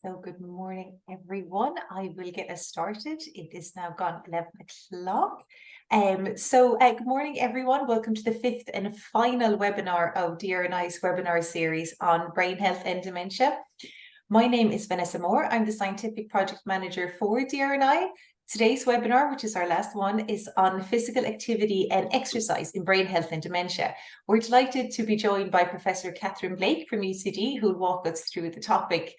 So good morning, everyone. I will get us started. It is now gone 11 o'clock. Good morning, everyone. Welcome to the fifth and final webinar of DRNI's webinar series on brain health and dementia. My name is Vanessa Moore. I'm the Scientific Project Manager for DRNI. Today's webinar, which is our last one, is on physical activity and exercise in brain health and dementia. We're delighted to be joined by Professor Catherine Blake from UCD, who will walk us through the topic.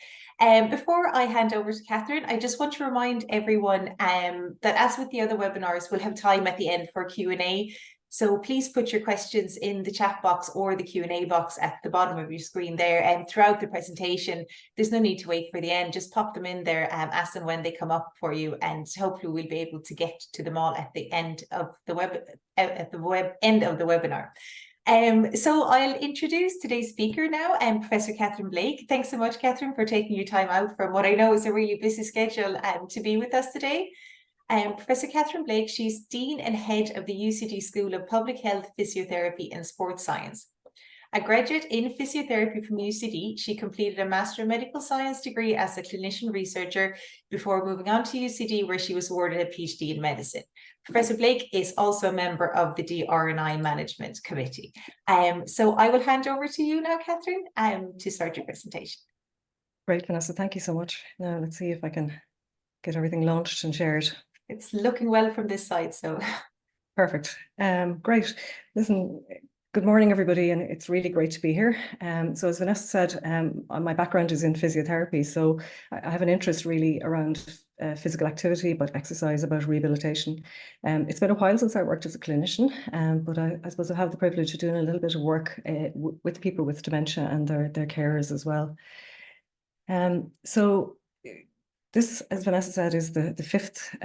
Before I hand over to Catherine, I just want to remind everyone that as with the other webinars, we'll have time at the end for Q&A. So please put your questions in the chat box or the Q&A box at the bottom of your screen there. And throughout the presentation, there's no need to wait for the end. Just pop them in there, as and when they come up for you, and hopefully we'll be able to get to them all at the end of the end of the webinar. So I'll introduce today's speaker now, Professor Catherine Blake. Thanks so much, Catherine, for taking your time out from what I know is a really busy schedule to be with us today. Professor Catherine Blake, she's Dean and Head of the UCD School of Public Health, Physiotherapy and Sport Science. A graduate in physiotherapy from UCD, she completed a Master of Medical Science degree as a clinician researcher before moving on to UCD, where she was awarded a PhD in medicine. Professor Blake is also a member of the DRNI Management Committee. So I will hand over to you now, Catherine, to start your presentation. Great, Vanessa. Thank you so much. Now let's see if I can get everything launched and shared. It's looking well from this side, so. Perfect. Great. Listen, good morning, everybody, and it's really great to be here. So as Vanessa said, my background is in physiotherapy, so I have an interest really around physical activity, about exercise, about rehabilitation. It's been a while since I worked as a clinician, but I suppose I have the privilege of doing a little bit of work with people with dementia and their carers as well. So this, as Vanessa said, is the fifth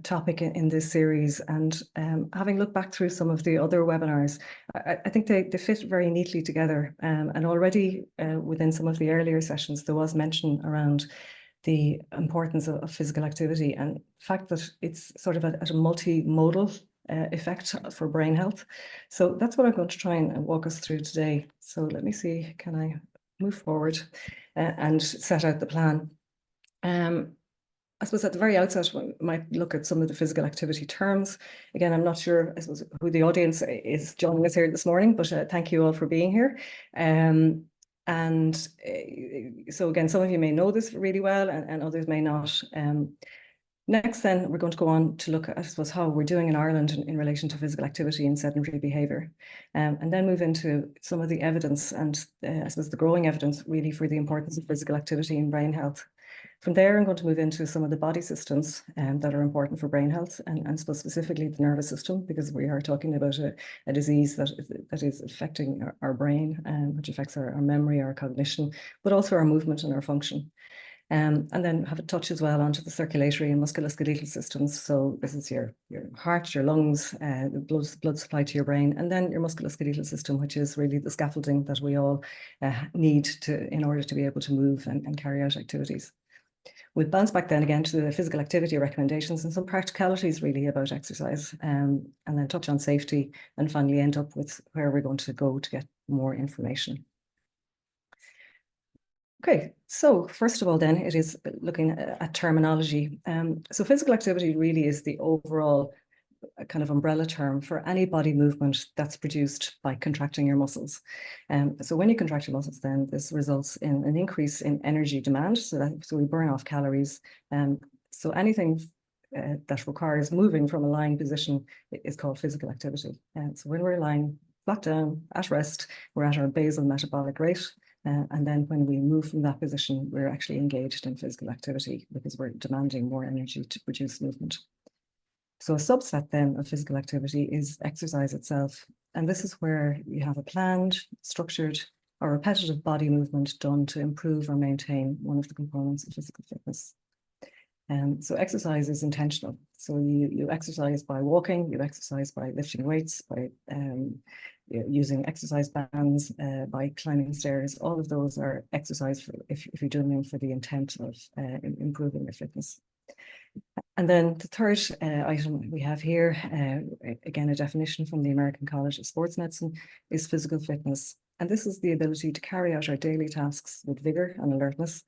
topic in this series, and having looked back through some of the other webinars, I think they fit very neatly together, and already within some of the earlier sessions there was mention around the importance of physical activity and the fact that it's sort of at a multimodal effect for brain health. So that's what I'm going to try and walk us through today. So let me see, can I move forward and set out the plan? I suppose at the very outset, we might look at some of the physical activity terms. Again, I'm not sure, I suppose, who the audience is joining us here this morning, but thank you all for being here. So again, some of you may know this really well and others may not. Next, then, we're going to go on to look at, I suppose, how we're doing in Ireland in relation to physical activity and sedentary behaviour, and then move into some of the evidence and I suppose the growing evidence really for the importance of physical activity in brain health. From there, I'm going to move into some of the body systems that are important for brain health, and specifically the nervous system, because we are talking about a disease that is affecting our brain, which affects our memory, our cognition, but also our movement and our function. And then have a touch as well onto the circulatory and musculoskeletal systems. So this is your heart, your lungs, the blood supply to your brain, and then your musculoskeletal system, which is really the scaffolding that we all need in order to be able to move and carry out activities. We'll bounce back then again to the physical activity recommendations and some practicalities really about exercise, and then touch on safety, and finally end up with where we're going to go to get more information. Okay, so first of all then, it is looking at terminology. So physical activity really is the overall kind of umbrella term for any body movement that's produced by contracting your muscles. So when you contract your muscles, then this results in an increase in energy demand, so we burn off calories. So anything that requires moving from a lying position is called physical activity. So when we're lying flat down at rest, we're at our basal metabolic rate. And then when we move from that position, we're actually engaged in physical activity because we're demanding more energy to produce movement. So a subset then of physical activity is exercise itself. And this is where you have a planned, structured, or repetitive body movement done to improve or maintain one of the components of physical fitness. So exercise is intentional. So you exercise by walking, you exercise by lifting weights, by using exercise bands, by climbing stairs. All of those are exercise if you're doing them for the intent of improving your fitness. And then the third item we have here, again, a definition from the American College of Sports Medicine, is physical fitness. And this is the ability to carry out our daily tasks with vigor and alertness,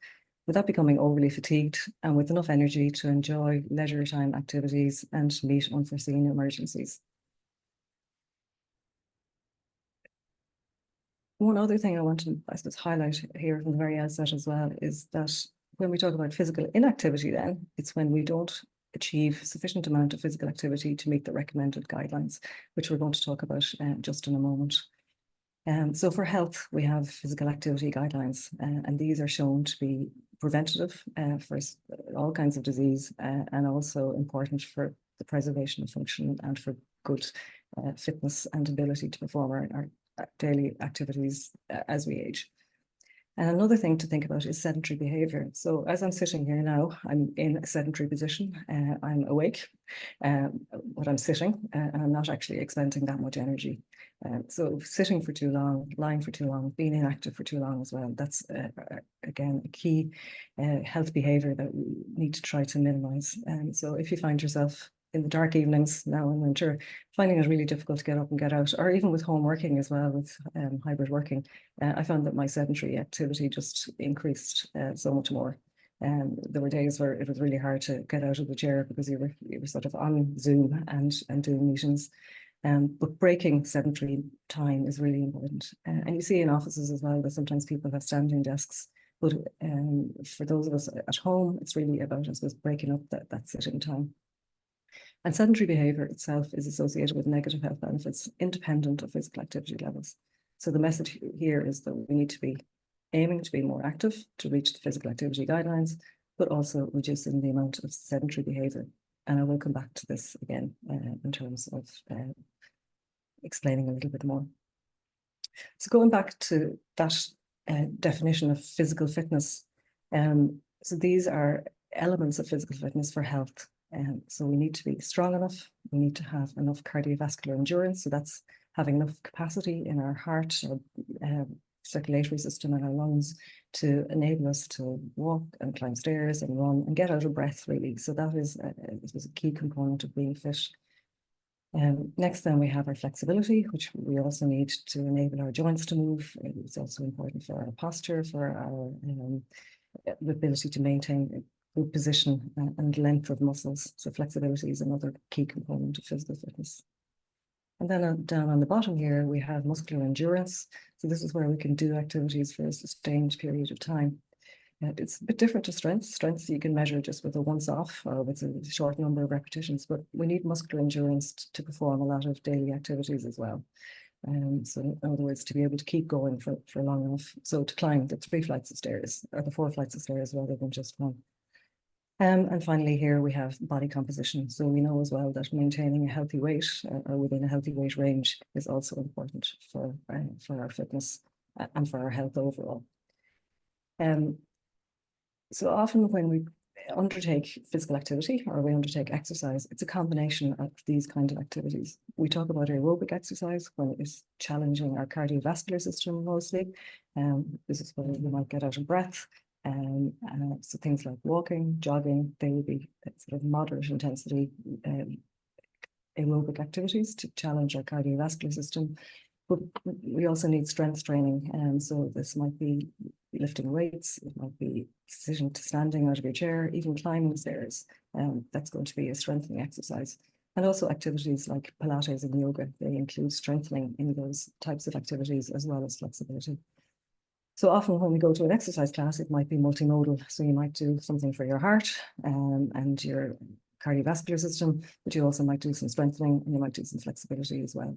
without becoming overly fatigued and with enough energy to enjoy leisure time activities and meet unforeseen emergencies. One other thing I want to, I suppose, highlight here from the very outset as well is that when we talk about physical inactivity, then it's when we don't achieve sufficient amount of physical activity to meet the recommended guidelines, which we're going to talk about just in a moment. So for health, we have physical activity guidelines, and these are shown to be preventative for all kinds of disease, and also important for the preservation of function and for good fitness and ability to perform our daily activities as we age. And another thing to think about is sedentary behavior. So as I'm sitting here now, I'm in a sedentary position. I'm awake, but I'm sitting, and I'm not actually expending that much energy. So sitting for too long, lying for too long, being inactive for too long as well, that's, again, a key health behavior that we need to try to minimize. So if you find yourself in the dark evenings now in winter, finding it really difficult to get up and get out, or even with home working as well, with hybrid working, I found that my sedentary activity just increased so much more. There were days where it was really hard to get out of the chair because you were sort of on Zoom and doing meetings. But breaking sedentary time is really important. And you see in offices as well that sometimes people have standing desks. But for those of us at home, it's really about, I suppose, breaking up that sitting time. And sedentary behavior itself is associated with negative health benefits independent of physical activity levels. So the message here is that we need to be aiming to be more active to reach the physical activity guidelines, but also reducing the amount of sedentary behavior. And I will come back to this again in terms of explaining a little bit more. So going back to that definition of physical fitness, so these are elements of physical fitness for health. So we need to be strong enough, we need to have enough cardiovascular endurance, so that's having enough capacity in our heart, our circulatory system and our lungs to enable us to walk and climb stairs and run and get out of breath, really. So that is a key component of being fit. Next, then we have our flexibility, which we also need to enable our joints to move. It's also important for our posture, for our ability to maintain good position and length of muscles. So flexibility is another key component of physical fitness. And then down on the bottom here, we have muscular endurance. So this is where we can do activities for a sustained period of time. It's a bit different to strength. Strength you can measure just with a once-off or with a short number of repetitions, but we need muscular endurance to perform a lot of daily activities as well. So in other words, to be able to keep going for long enough. So to climb the 3 flights of stairs or the 4 flights of stairs rather than just one. And finally, here we have body composition. So we know as well that maintaining a healthy weight or within a healthy weight range is also important for our fitness and for our health overall. So often when we undertake physical activity or we undertake exercise, it's a combination of these kinds of activities. We talk about aerobic exercise when it's challenging our cardiovascular system mostly. This is where we might get out of breath. So things like walking, jogging, they will be sort of moderate intensity aerobic activities to challenge our cardiovascular system. But we also need strength training. So this might be lifting weights, it might be sitting to standing out of your chair, even climbing stairs. That's going to be a strengthening exercise. And also activities like Pilates and yoga, they include strengthening in those types of activities as well as flexibility. So often when we go to an exercise class, it might be multimodal. So you might do something for your heart and your cardiovascular system, but you also might do some strengthening and you might do some flexibility as well.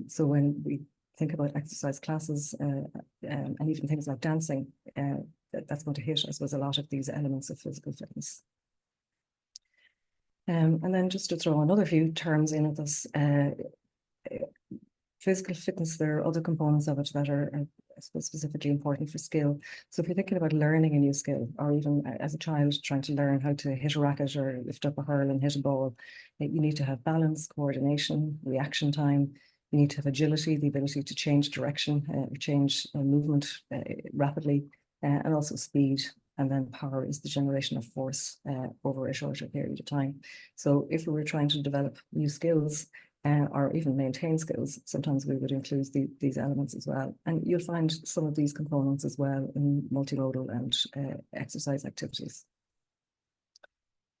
So when we think about exercise classes and even things like dancing, that's going to hit, I suppose, a lot of these elements of physical fitness. And then just to throw another few terms in at this, physical fitness, there are other components of it that are, I suppose, specifically important for skill. So if you're thinking about learning a new skill, or even as a child trying to learn how to hit a racket or lift up a hurl and hit a ball, you need to have balance, coordination, reaction time. You need to have agility, the ability to change direction, change movement rapidly, and also speed. And then power is the generation of force over a shorter period of time. So if we were trying to develop new skills, or even maintain skills, sometimes we would include these elements as well. And you'll find some of these components as well in multimodal and exercise activities.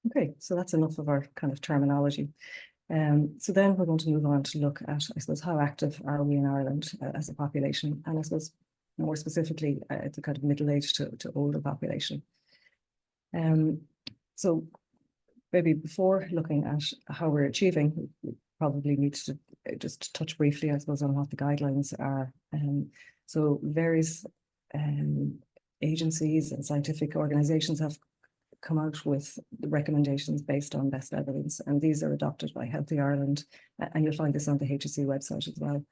Okay, so that's enough of our kind of terminology. So then we're going to move on to look at, I suppose, how active are we in Ireland as a population, and I suppose more specifically the kind of middle-aged to older population. So maybe before looking at how we're achieving, we probably need to just touch briefly, I suppose, on what the guidelines are. So various agencies and scientific organizations have come out with recommendations based on best evidence, and these are adopted by Healthy Ireland, and you'll find this on the HSE website as well.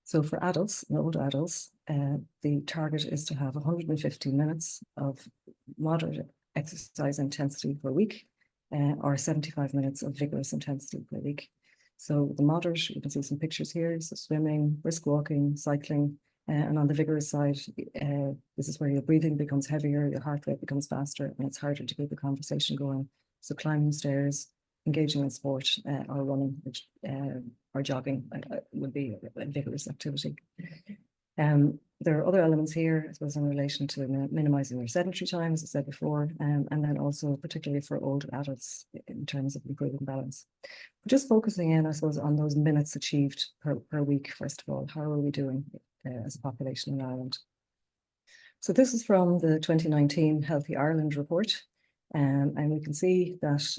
So for adults, older adults, the target is to have 150 minutes of moderate exercise intensity per week, or 75 minutes of vigorous intensity per week. So the moderate, you can see some pictures here, so swimming, brisk walking, cycling, and on the vigorous side, this is where your breathing becomes heavier, your heart rate becomes faster, and it's harder to keep the conversation going. So climbing stairs, engaging in sport, or running, or jogging would be a vigorous activity. There are other elements here, I suppose, in relation to minimizing your sedentary time, as I said before, and then also particularly for older adults in terms of improving balance. But just focusing in, I suppose, on those minutes achieved per week, first of all, how are we doing as a population in Ireland? So this is from the 2019 Healthy Ireland report, and we can see that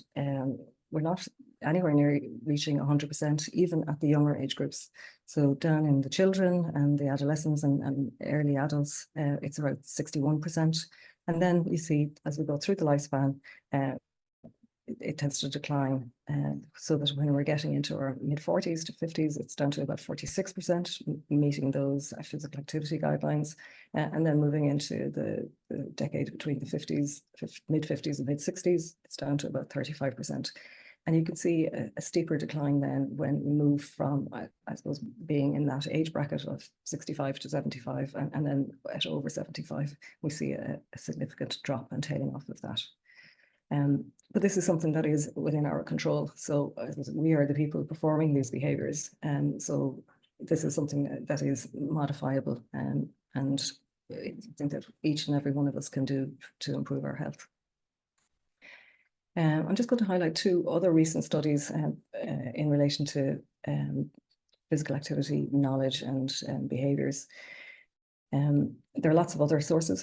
we're not anywhere near reaching 100%, even at the younger age groups. So down in the children and the adolescents and early adults, it's about 61%. And then we see, as we go through the lifespan, it tends to decline, so that when we're getting into our mid-40s to 50s, it's down to about 46%, meeting those physical activity guidelines. And then moving into the decade between the mid-50s and mid-60s, it's down to about 35%. And you can see a steeper decline then when we move from, I suppose, being in that age bracket of 65 to 75, and then at over 75, we see a significant drop and tailing off of that. But this is something that is within our control. So we are the people performing these behaviors. And so this is something that is modifiable, and it's something that each and every one of us can do to improve our health. I'm just going to highlight two other recent studies in relation to physical activity, knowledge, and behaviors. There are lots of other sources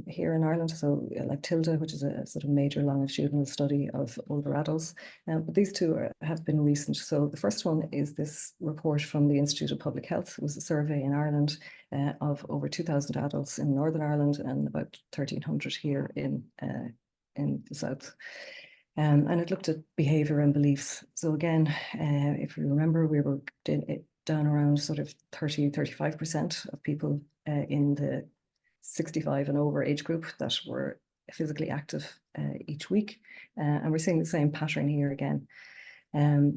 here in Ireland, so like TILDA, which is a sort of major longitudinal study of older adults, but these two have been recent. So the first one is this report from the Institute of Public Health. It was a survey in Ireland of over 2,000 adults in Northern Ireland and about 1,300 here in the south. And it looked at behaviour and beliefs. So again, if you remember, we were down around sort of 35% of people in the 65 and over age group that were physically active each week. And we're seeing the same pattern here again.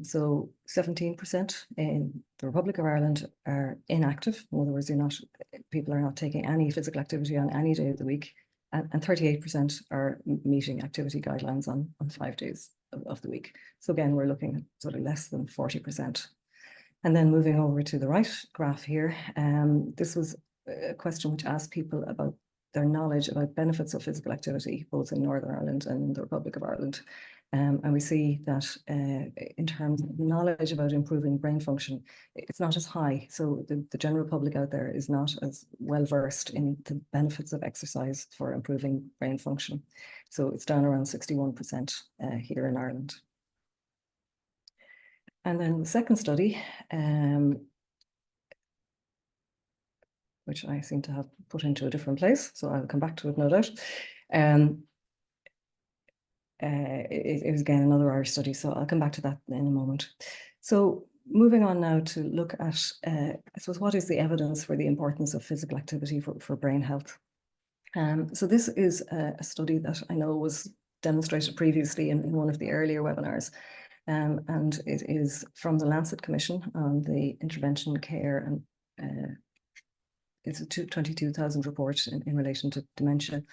So 17% in the Republic of Ireland are inactive. In other words, people are not taking any physical activity on any day of the week. And 38% are meeting activity guidelines on 5 days of the week. So again, we're looking at sort of less than 40%. And then moving over to the right graph here, this was a question which asked people about their knowledge about benefits of physical activity, both in Northern Ireland and in the Republic of Ireland. And we see that in terms of knowledge about improving brain function, it's not as high. So the general public out there is not as well versed in the benefits of exercise for improving brain function. So it's down around 61% here in Ireland. And then the second study, which I seem to have put into a different place, so I'll come back to it, no doubt. It was again another Irish study, so I'll come back to that in a moment. So moving on now to look at, I suppose, what is the evidence for the importance of physical activity for brain health? So this is a study that I know was demonstrated previously in one of the earlier webinars. And it is from the Lancet Commission on the Intervention, Care, and it's a 22,000 report in relation to dementia.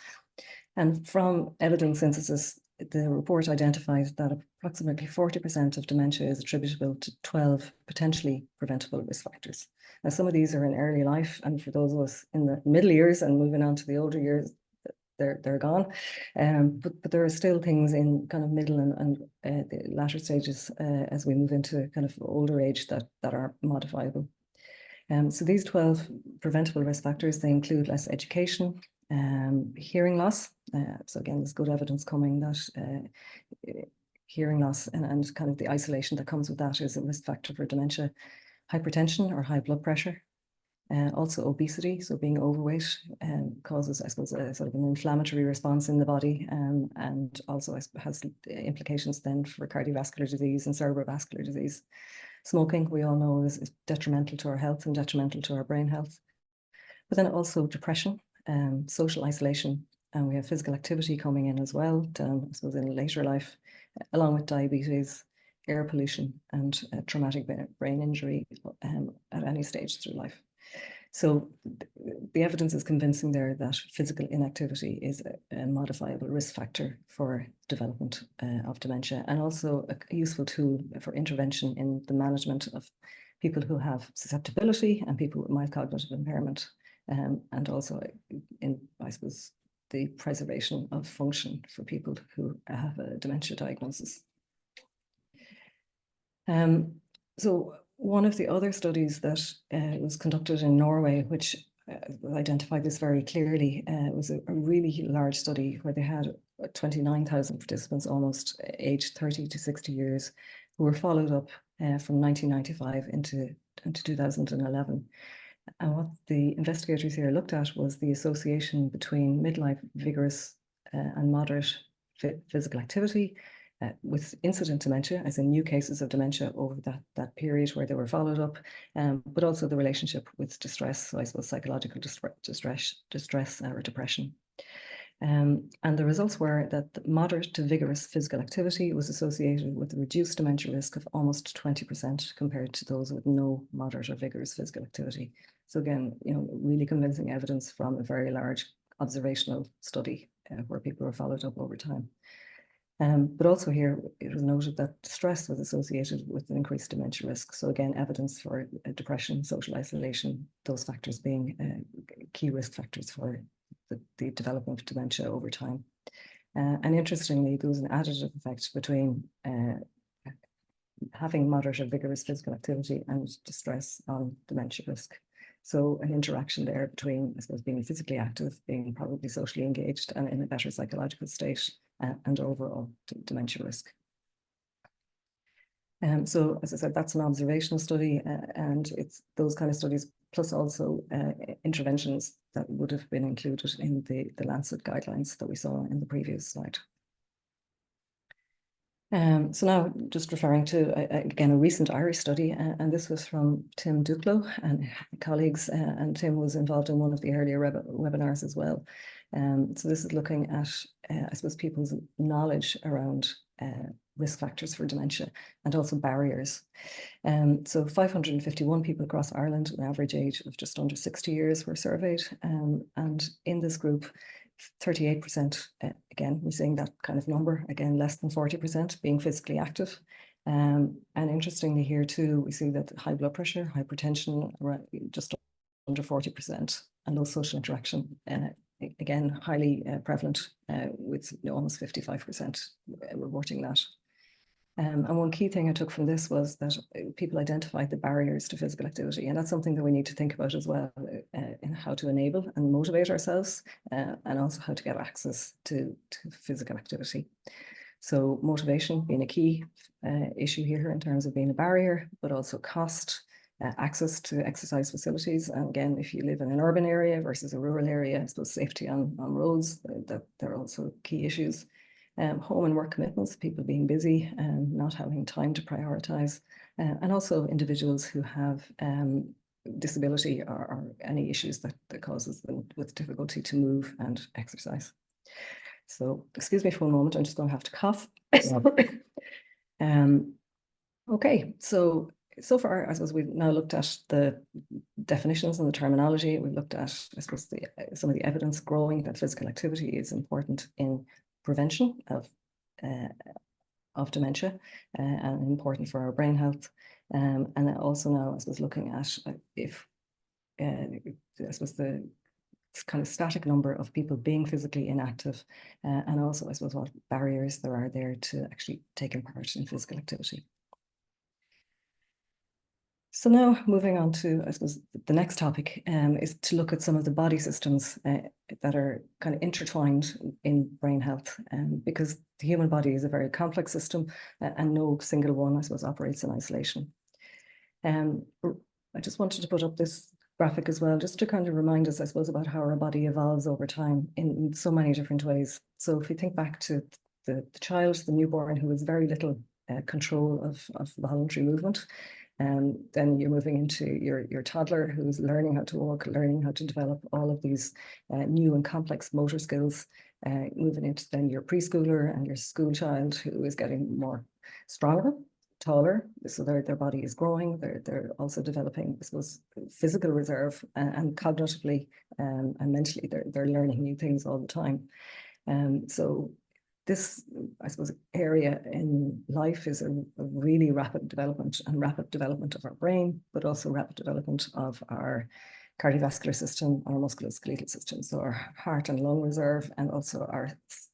And from evidence synthesis, the report identified that approximately 40% of dementia is attributable to 12 potentially preventable risk factors. Now, some of these are in early life, and for those of us in the middle years and moving on to the older years, they're gone. But there are still things in kind of middle and the latter stages as we move into kind of older age that are modifiable. So these 12 preventable risk factors, they include less education, hearing loss. So again, there's good evidence coming that hearing loss and kind of the isolation that comes with that is a risk factor for dementia. Hypertension or high blood pressure. Also obesity, so being overweight causes, I suppose, a sort of an inflammatory response in the body, and also has implications then for cardiovascular disease and cerebrovascular disease. Smoking, we all know, is detrimental to our health and detrimental to our brain health. But then also depression, social isolation, and we have physical activity coming in as well, I suppose in later life, along with diabetes, air pollution, and traumatic brain injury at any stage through life. So the evidence is convincing there that physical inactivity is a modifiable risk factor for development of dementia, and also a useful tool for intervention in the management of people who have susceptibility and people with mild cognitive impairment, and also in, I suppose, the preservation of function for people who have a dementia diagnosis. So one of the other studies that was conducted in Norway, which identified this very clearly, was a really large study where they had 29,000 participants, almost aged 30 to 60 years, who were followed up from 1995 into 2011. And what the investigators here looked at was the association between midlife vigorous and moderate physical activity with incident dementia, as in new cases of dementia over that period where they were followed up, but also the relationship with distress, so I suppose psychological distress or depression. And the results were that the moderate to vigorous physical activity was associated with a reduced dementia risk of almost 20% compared to those with no moderate or vigorous physical activity. So again, really convincing evidence from a very large observational study where people were followed up over time. But also here, it was noted that stress was associated with an increased dementia risk. So again, evidence for depression, social isolation, those factors being key risk factors for the development of dementia over time. And interestingly, there was an additive effect between having moderate or vigorous physical activity and distress on dementia risk. So an interaction there between, I suppose, being physically active, being probably socially engaged and in a better psychological state, and overall dementia risk. So as I said, that's an observational study, and it's those kind of studies, plus also interventions that would have been included in the Lancet guidelines that we saw in the previous slide. So now just referring to, again, a recent Irish study, and this was from Tim Duclos and colleagues, and Tim was involved in one of the earlier webinars as well. So this is looking at, I suppose, people's knowledge around risk factors for dementia and also barriers. So 551 people across Ireland, an average age of just under 60 years, were surveyed. And in this group, 38%, again, we're seeing that kind of number, again, less than 40% being physically active. And interestingly here too, we see that high blood pressure, hypertension, just under 40%, and low social interaction, again, highly prevalent with almost 55% reporting that. And one key thing I took from this was that people identified the barriers to physical activity, and that's something that we need to think about as well, in how to enable and motivate ourselves, and also how to get access to physical activity. So motivation being a key issue here in terms of being a barrier, but also cost, access to exercise facilities. And again, if you live in an urban area versus a rural area, I suppose safety on roads, that they're also key issues. Home and work commitments, people being busy and not having time to prioritize, and also individuals who have disability or any issues that causes them with difficulty to move and exercise. So excuse me for a moment, I'm just going to have to cough. Okay, so far, I suppose we've now looked at the definitions and the terminology. We've looked at, I suppose, some of the evidence growing that physical activity is important in prevention of of dementia and important for our brain health. And also now I suppose looking at if I suppose the kind of static number of people being physically inactive, and also I suppose what barriers there are there to actually taking part in physical activity. So now moving on to, I suppose, the next topic is to look at some of the body systems that are kind of intertwined in brain health, because the human body is a very complex system and no single one, I suppose, operates in isolation. I just wanted to put up this graphic as well, just to kind of remind us, I suppose, about how our body evolves over time in so many different ways. So if we think back to the child, the newborn, who has very little control of voluntary movement, then you're moving into your toddler who's learning how to walk, learning how to develop all of these new and complex motor skills, moving into then your preschooler and your school child who is getting more stronger, taller, so their body is growing. They're also developing, I suppose, physical reserve, and cognitively and mentally they're learning new things all the time. So this, I suppose, area in life is a really rapid development of our brain, but also rapid development of our cardiovascular system, our musculoskeletal system, so our heart and lung reserve, and also our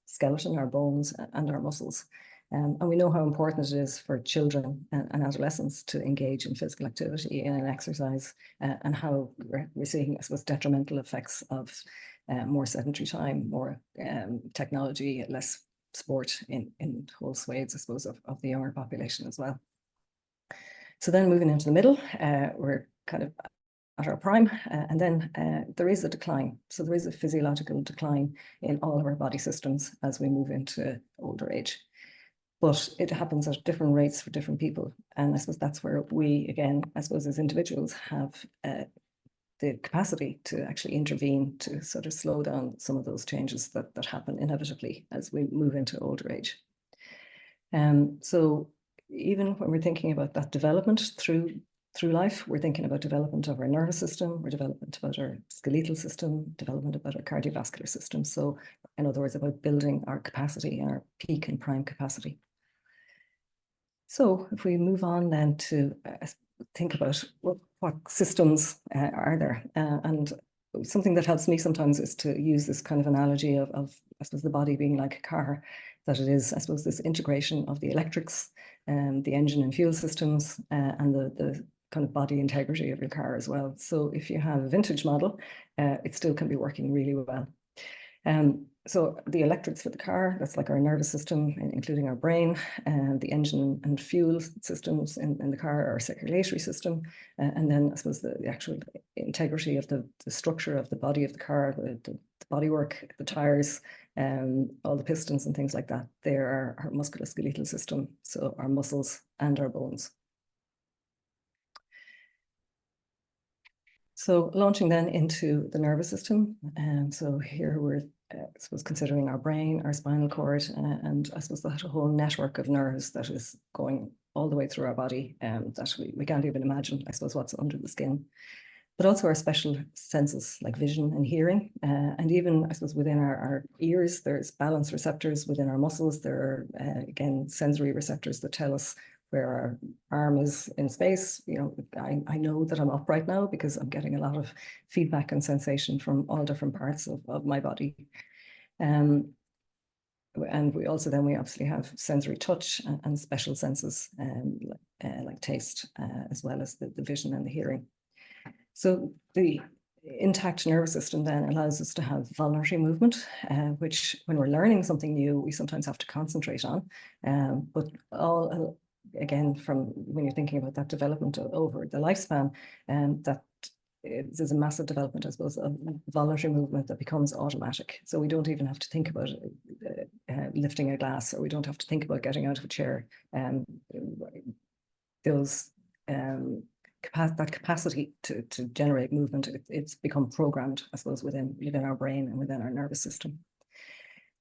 skeleton, our bones, and our muscles. And we know how important it is for children and adolescents to engage in physical activity and in exercise, and how we're seeing, I suppose, detrimental effects of more sedentary time, more technology, less sport in whole swathes, I suppose, of the younger population as well. So then moving into the middle, we're kind of at our prime, and then there is a decline. So there is a physiological decline in all of our body systems as we move into older age. But it happens at different rates for different people. And I suppose that's where we, again, I suppose as individuals, have the capacity to actually intervene to sort of slow down some of those changes that happen inevitably as we move into older age. So even when we're thinking about that development through life, we're thinking about development of our nervous system, we're development about our skeletal system, development about our cardiovascular system. So in other words, about building our capacity, our peak and prime capacity. So if we move on then to think about what systems are there, and something that helps me sometimes is to use this kind of analogy of I suppose the body being like a car, that it is, I suppose, this integration of the electrics, the engine and fuel systems, and the kind of body integrity of your car as well. So if you have a vintage model, it still can be working really well. So the electrics for the car, that's like our nervous system, including our brain, and the engine and fuel systems in the car, our circulatory system, and then I suppose the actual integrity of the structure of the body of the car, the bodywork, the tires, all the pistons and things like that. They are our musculoskeletal system, so our muscles and our bones. So launching then into the nervous system, so here we're I suppose considering our brain, our spinal cord, and I suppose that whole network of nerves that is going all the way through our body, that we can't even imagine, I suppose, what's under the skin. But also our special senses like vision and hearing, and even, I suppose, within our ears, there's balance receptors. Within our muscles, there are, again, sensory receptors that tell us where our arm is in space. You know, I know that I'm up right now because I'm getting a lot of feedback and sensation from all different parts of my body. And we obviously have sensory touch and special senses, like taste, as well as the vision and the hearing. So the intact nervous system then allows us to have voluntary movement, which when we're learning something new, we sometimes have to concentrate on. But all, again, from when you're thinking about that development over the lifespan, that there's a massive development, I suppose, of voluntary movement that becomes automatic. So we don't even have to think about lifting a glass, or we don't have to think about getting out of a chair. That capacity to generate movement, it's become programmed, I suppose, within our brain and within our nervous system.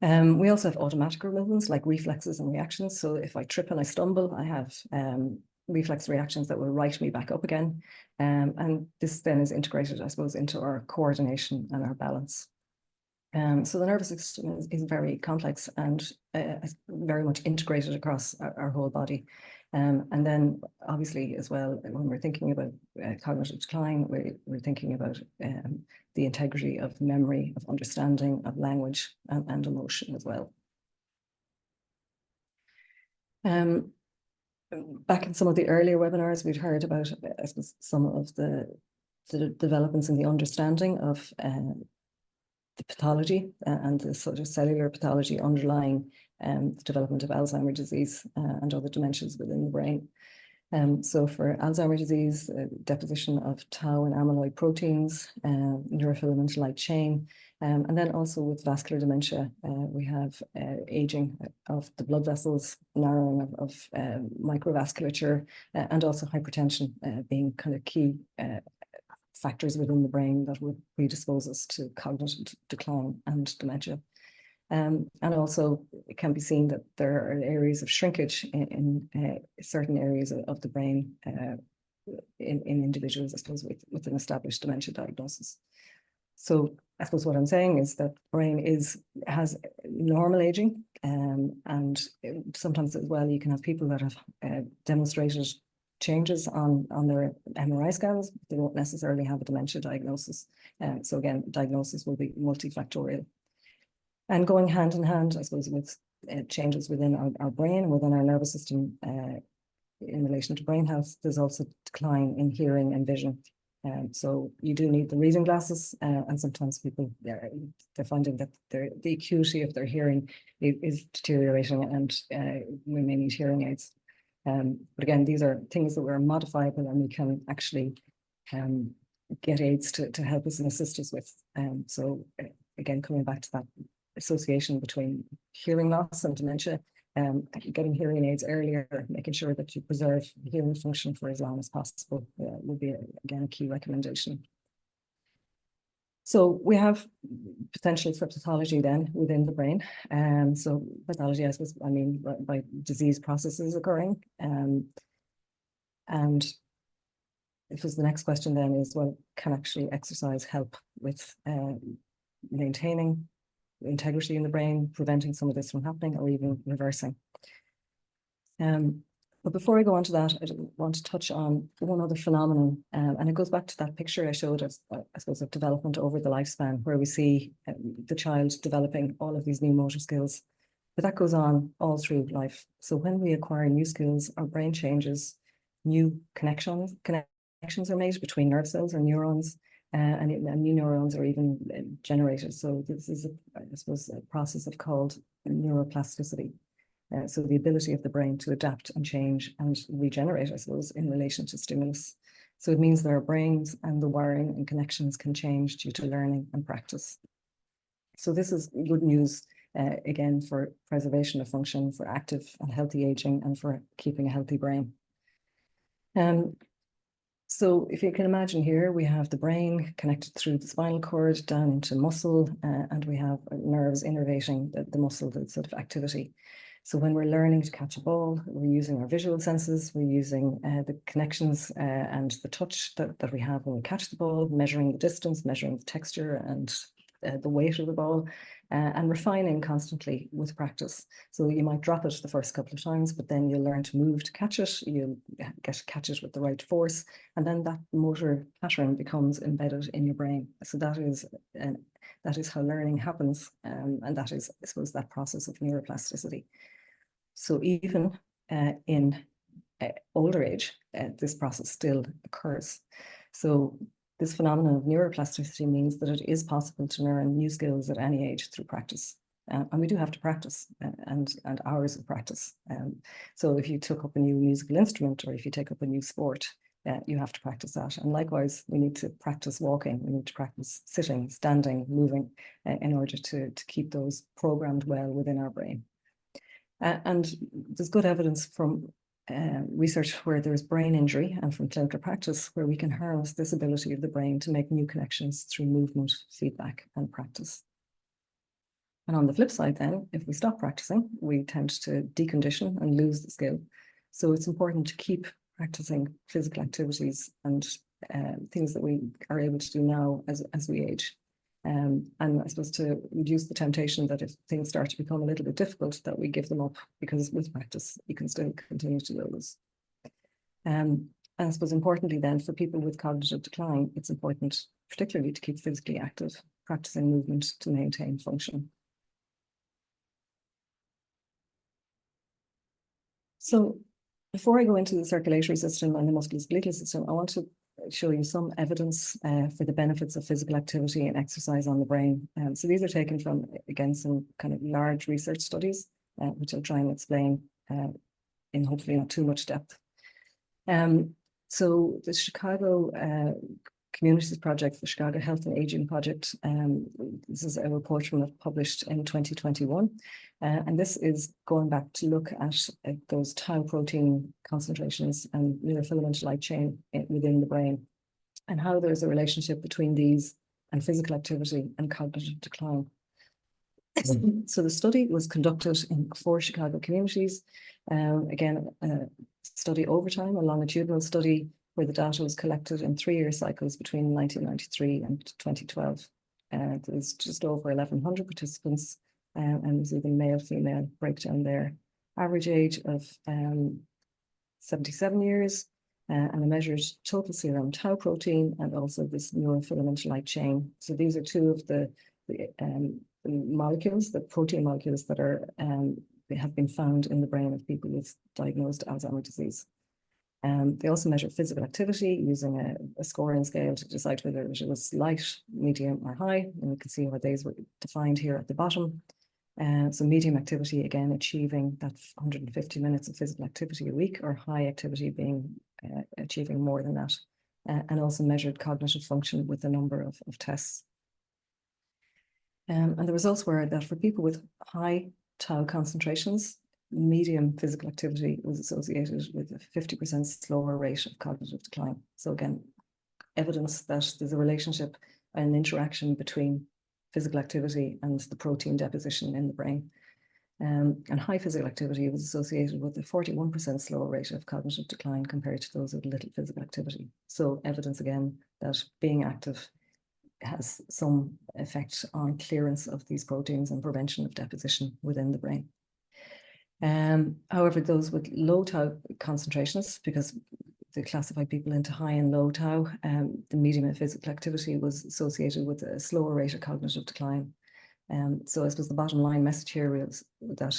We also have automatic movements like reflexes and reactions. So if I trip and I stumble, I have reflex reactions that will right me back up again. And this then is integrated, I suppose, into our coordination and our balance. So the nervous system is very complex and very much integrated across our whole body. And then obviously as well, when we're thinking about cognitive decline, we're thinking about the integrity of memory, of understanding, of language, and emotion as well. Back in some of the earlier webinars, we'd heard about, I suppose, some of the developments in the understanding of the pathology and the sort of cellular pathology underlying the development of Alzheimer's disease and other dementias within the brain. So for Alzheimer's disease, deposition of tau and amyloid proteins, neurofilament light chain, and then also with vascular dementia, we have aging of the blood vessels, narrowing of microvasculature, and also hypertension being kind of key factors within the brain that would predispose us to cognitive decline and dementia. And also it can be seen that there are areas of shrinkage in certain areas of the brain in individuals, I suppose, with an established dementia diagnosis. So I suppose what I'm saying is that brain has normal aging, and sometimes as well you can have people that have demonstrated changes on their MRI scans. They won't necessarily have a dementia diagnosis. So again, diagnosis will be multifactorial. And going hand in hand, I suppose, with changes within our brain, within our nervous system, in relation to brain health, there's also decline in hearing and vision. So you do need the reading glasses, and sometimes people, they're finding that the acuity of their hearing is deteriorating, and we may need hearing aids. But again, these are things that we're modifiable, and we can actually get aids to help us and assist us with. So again, coming back to that association between hearing loss and dementia, getting hearing aids earlier, making sure that you preserve hearing function for as long as possible would be, again, a key recommendation. So we have potential for pathology then within the brain. So pathology, I suppose, I mean by disease processes occurring. And if the next question then is, well, can actually exercise help with maintaining integrity in the brain, preventing some of this from happening, or even reversing? But before I go on to that, I want to touch on one other phenomenon, and it goes back to that picture I showed of, I suppose, of development over the lifespan, where we see the child developing all of these new motor skills. But that goes on all through life. So when we acquire new skills, our brain changes, new connections are made between nerve cells or neurons, and new neurons are even generated. So this is, I suppose, a process called neuroplasticity. So the ability of the brain to adapt and change and regenerate, I suppose, in relation to stimulus. So it means that our brains and the wiring and connections can change due to learning and practice. So this is good news, again, for preservation of function, for active and healthy aging, and for keeping a healthy brain. So if you can imagine here, we have the brain connected through the spinal cord down into muscle, and we have nerves innervating the muscle, the sort of activity. So when we're learning to catch a ball, we're using our visual senses, we're using the connections and the touch that we have when we catch the ball, measuring the distance, measuring the texture and the weight of the ball, and refining constantly with practice. So you might drop it the first couple of times, but then you'll learn to move to catch it, you'll catch it with the right force, and then that motor pattern becomes embedded in your brain. So that is how learning happens, and that is, I suppose, that process of neuroplasticity. So even in older age, this process still occurs. So this phenomenon of neuroplasticity means that it is possible to learn new skills at any age through practice. And we do have to practice and hours of practice. So if you took up a new musical instrument, or if you take up a new sport, you have to practice that. And likewise, we need to practice walking, we need to practice sitting, standing, moving, in order to keep those programmed well within our brain. And there's good evidence from research where there's brain injury and from clinical practice where we can harness this ability of the brain to make new connections through movement, feedback, and practice. And on the flip side then, if we stop practicing, we tend to decondition and lose the skill. So it's important to keep practicing physical activities and things that we are able to do now as we age. And I suppose to reduce the temptation that if things start to become a little bit difficult, that we give them up, because with practice, you can still continue to do this. And I suppose importantly then, for people with cognitive decline, it's important particularly to keep physically active, practicing movement to maintain function. So before I go into the circulatory system and the musculoskeletal system, I want to show you some evidence for the benefits of physical activity and exercise on the brain. So these are taken from, again, some kind of large research studies, which I'll try and explain in hopefully not too much depth. So the Chicago Communities Project, the Chicago Health and Aging Project, this is a report from it published in 2021. And this is going back to look at those tau protein concentrations and neurofilament light chain within the brain, and how there's a relationship between these and physical activity and cognitive decline. So the study was conducted in 4 Chicago communities. Again, a study over time, a longitudinal study where the data was collected in 3-year cycles between 1993 and 2012. There was just over 1,100 participants, and there's even male-female breakdown there. Average age of 77 years, and a measured total serum tau protein and also this neurofilament light chain. So these are 2 of the molecules, the protein molecules that are they have been found in the brain of people with diagnosed Alzheimer's disease. They also measure physical activity using a scoring scale to decide whether it was light, medium, or high. And you can see how these were defined here at the bottom. So medium activity, again, achieving that 150 minutes of physical activity a week, or high activity being achieving more than that. And also measured cognitive function with a number of tests. And the results were that for people with high tau concentrations, medium physical activity was associated with a 50% slower rate of cognitive decline. So again, evidence that there's a relationship and an interaction between physical activity and the protein deposition in the brain. And high physical activity was associated with a 41% slower rate of cognitive decline compared to those with little physical activity. So evidence again that being active has some effect on clearance of these proteins and prevention of deposition within the brain. However, those with low tau concentrations, because they classify people into high and low tau, the medium of physical activity was associated with a slower rate of cognitive decline. So I suppose the bottom line message here is that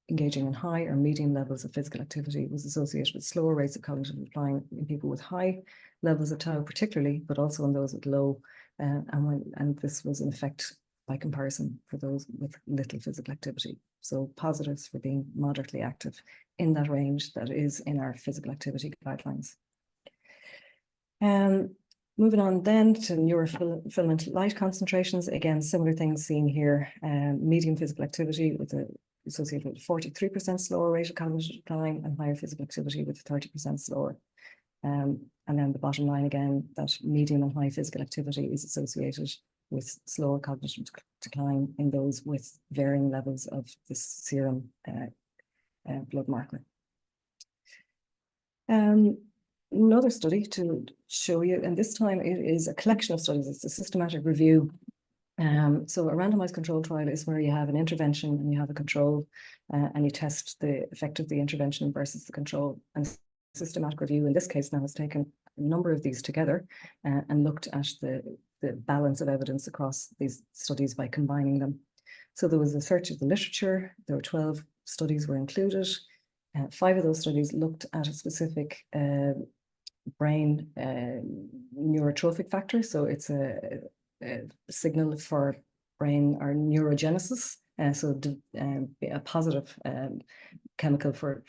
engaging in high or medium levels of physical activity was associated with slower rates of cognitive decline in people with high levels of tau particularly, but also in those with low, and this was in effect by comparison for those with little physical activity. So positives for being moderately active in that range that is in our physical activity guidelines. Moving on then to neurofilament light concentrations, again, similar things seen here. Medium physical activity with associated with 43% slower rate of cognitive decline, and higher physical activity with 30% slower. And then the bottom line again, that medium and high physical activity is associated with slower cognitive decline in those with varying levels of this serum blood marker. Another study to show you, and this time it is a collection of studies, it's a systematic review. So a randomized control trial is where you have an intervention and you have a control, and you test the effect of the intervention versus the control. And systematic review in this case now has taken a number of these together and looked at the balance of evidence across these studies by combining them. So there was a search of the literature. There were 12 studies were included. 5 of those studies looked at a specific brain neurotrophic factor. So it's a signal for brain or neurogenesis. So a positive chemical for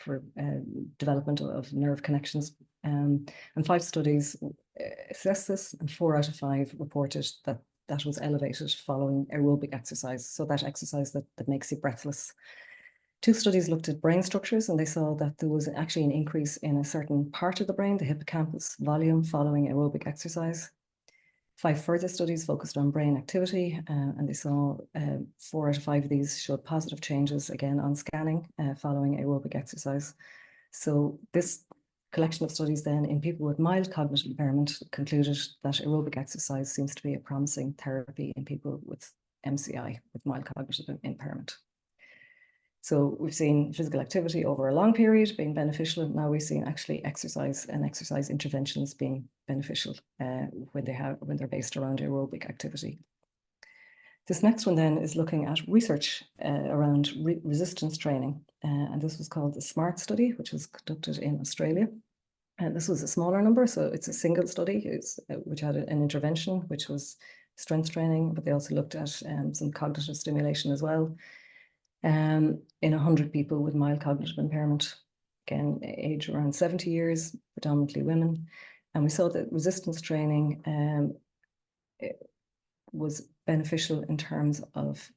development of nerve connections. And 5 studies assessed this, and 4 out of 5 reported that that was elevated following aerobic exercise. So that exercise that makes you breathless. 2 studies looked at brain structures, and they saw that there was actually an increase in a certain part of the brain, the hippocampus volume, following aerobic exercise. 5 further studies focused on brain activity, and they saw 4 out of 5 of these showed positive changes, again on scanning, following aerobic exercise. So this collection of studies then in people with mild cognitive impairment concluded that aerobic exercise seems to be a promising therapy in people with MCI, with mild cognitive impairment. So we've seen physical activity over a long period being beneficial, and now we've seen actually exercise and exercise interventions being beneficial when they're based around aerobic activity. This next one then is looking at research around resistance training, and this was called the SMART study, which was conducted in Australia. And this was a smaller number, so it's a single study which had an intervention, which was strength training, but they also looked at some cognitive stimulation as well. In 100 people with mild cognitive impairment, again, age around 70 years, predominantly women. And we saw that resistance training was beneficial in terms of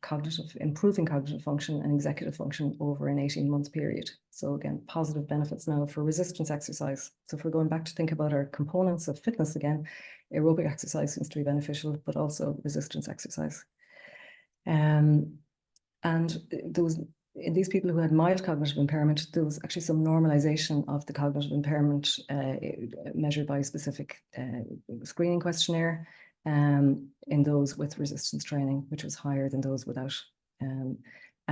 improving cognitive function and executive function over an 18-month period. So again, positive benefits now for resistance exercise. So if we're going back to think about our components of fitness again, aerobic exercise seems to be beneficial, but also resistance exercise. And in these people who had mild cognitive impairment, there was actually some normalization of the cognitive impairment measured by a specific screening questionnaire in those with resistance training, which was higher than those without. And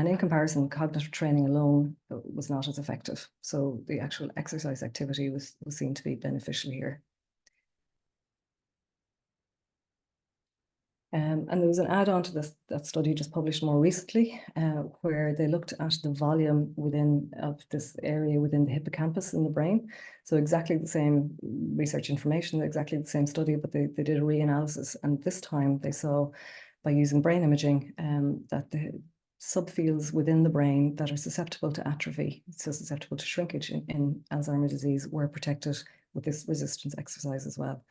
in comparison, cognitive training alone was not as effective. So the actual exercise activity was seen to be beneficial here. And there was an add-on to that study just published more recently, where they looked at the volume of this area within the hippocampus in the brain. So exactly the same research information, exactly the same study, but they did a reanalysis. And this time they saw, by using brain imaging, that the subfields within the brain that are susceptible to atrophy, so susceptible to shrinkage in Alzheimer's disease, were protected with this resistance exercise as well.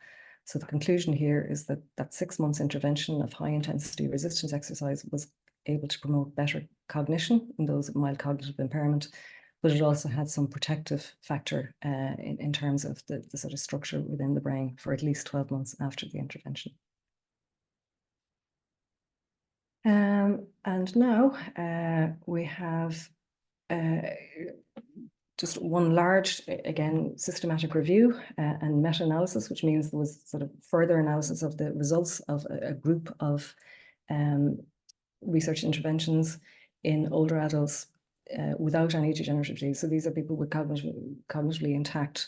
So the conclusion here is that 6 months intervention of high intensity resistance exercise was able to promote better cognition in those with mild cognitive impairment, but it also had some protective factor in terms of the sort of structure within the brain for at least 12 months after the intervention. And now we have just one large, again, systematic review and meta-analysis, which means there was sort of further analysis of the results of a group of research interventions in older adults without any degenerative disease. So these are people with cognitively intact,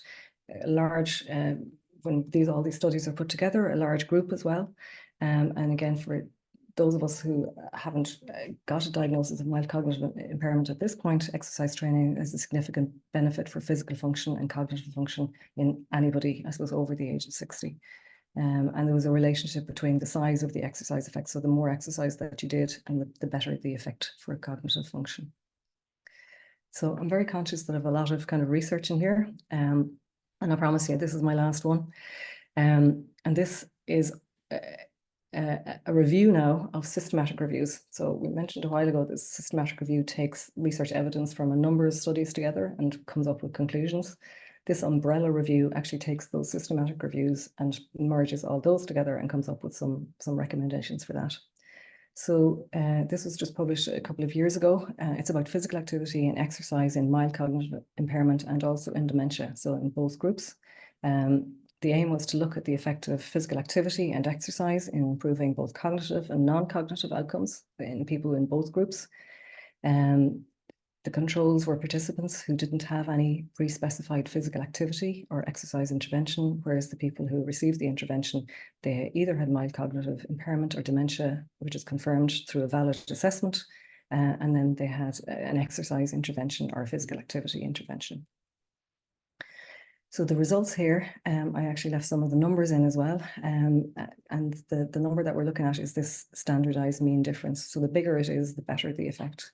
large, when all these studies are put together, a large group as well. And again, for those of us who haven't got a diagnosis of mild cognitive impairment at this point, exercise training is a significant benefit for physical function and cognitive function in anybody, I suppose, over the age of 60. And there was a relationship between the size of the exercise effect. So the more exercise that you did, and the better the effect for cognitive function. So I'm very conscious that I have a lot of kind of research in here. And I promise you, this is my last one. And this is a review now of systematic reviews. So we mentioned a while ago that systematic review takes research evidence from a number of studies together and comes up with conclusions. This umbrella review actually takes those systematic reviews and merges all those together and comes up with some recommendations for that. So this was just published a couple of years ago. It's about physical activity and exercise in mild cognitive impairment and also in dementia, so in both groups. The aim was to look at the effect of physical activity and exercise in improving both cognitive and non-cognitive outcomes in people in both groups. The controls were participants who didn't have any pre-specified physical activity or exercise intervention, whereas the people who received the intervention, they either had mild cognitive impairment or dementia, which is confirmed through a valid assessment, and then they had an exercise intervention or a physical activity intervention. So the results here, I actually left some of the numbers in as well. And the number that we're looking at is this standardized mean difference. So the bigger it is, the better the effect.